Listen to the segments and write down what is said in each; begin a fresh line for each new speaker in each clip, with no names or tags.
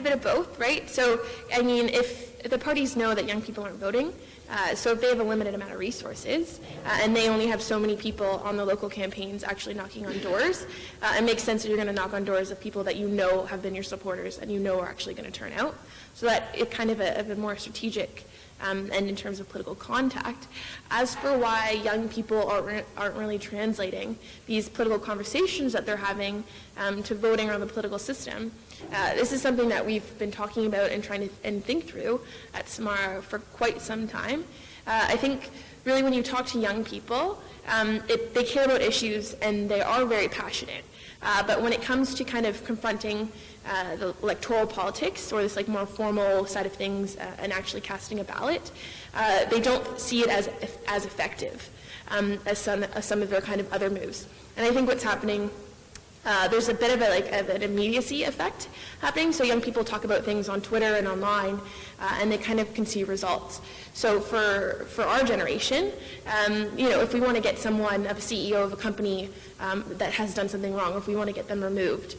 a bit of both, right? So, I mean, if the parties know that young people aren't voting, so if they have a limited amount of resources and they only have so many people on the local campaigns actually knocking on doors, it makes sense that you're going to knock on doors of people that you know have been your supporters and you know are actually going to turn out. So that it kind of a more strategic and in terms of political contact. As for why young people aren't really translating these political conversations that they're having to voting around the political system, this is something that we've been talking about and trying to think through at SAMARA for quite some time. I think really when you talk to young people, they care about issues and they are very passionate. But when it comes to kind of confronting the electoral politics or this like more formal side of things and actually casting a ballot, they don't see it as effective as some of their kind of other moves. And I think what's happening, there's a bit of an immediacy effect happening. So young people talk about things on Twitter and online, and they kind of can see results. So for our generation, if we want to get someone, a CEO of a company that has done something wrong, or if we want to get them removed,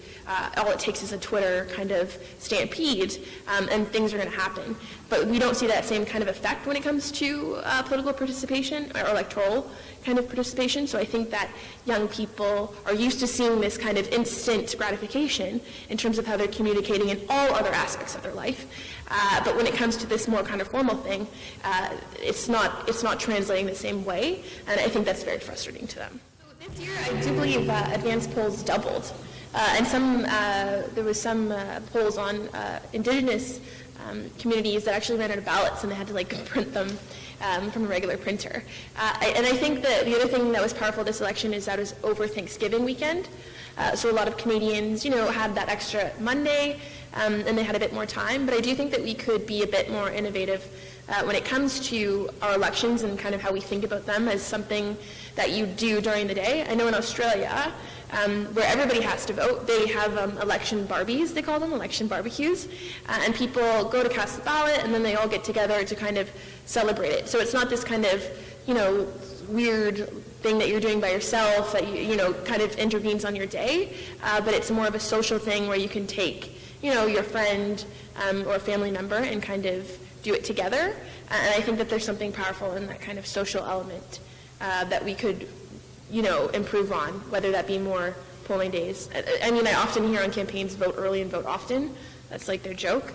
all it takes is a Twitter kind of stampede, and things are going to happen. But we don't see that same kind of effect when it comes to political participation or electoral kind of participation. So I think that young people are used to seeing this kind of instant gratification in terms of how they're communicating in all other aspects of their life. But when it comes to this more kind of formal thing, it's not translating the same way, and I think that's very frustrating to them. So this year, I do believe advanced polls doubled, and there was some polls on Indigenous communities that actually ran out of ballots, and they had to print them from a regular printer. And I think that the other thing that was powerful this election is that it was over Thanksgiving weekend. So a lot of Canadians, had that extra Monday, and they had a bit more time. But I do think that we could be a bit more innovative when it comes to our elections and kind of how we think about them as something that you do during the day. I know in Australia, where everybody has to vote, they have election barbies, they call them, election barbecues, and people go to cast the ballot, and then they all get together to kind of celebrate it. So it's not this kind of, weird thing that you're doing by yourself that kind of intervenes on your day, but it's more of a social thing where you can take, your friend or a family member and kind of do it together. And I think that there's something powerful in that kind of social element that we could improve on, whether that be more polling days. I mean, I often hear on campaigns, vote early and vote often. That's like their joke.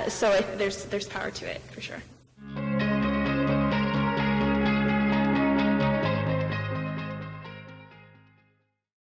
So there's power to it, for sure.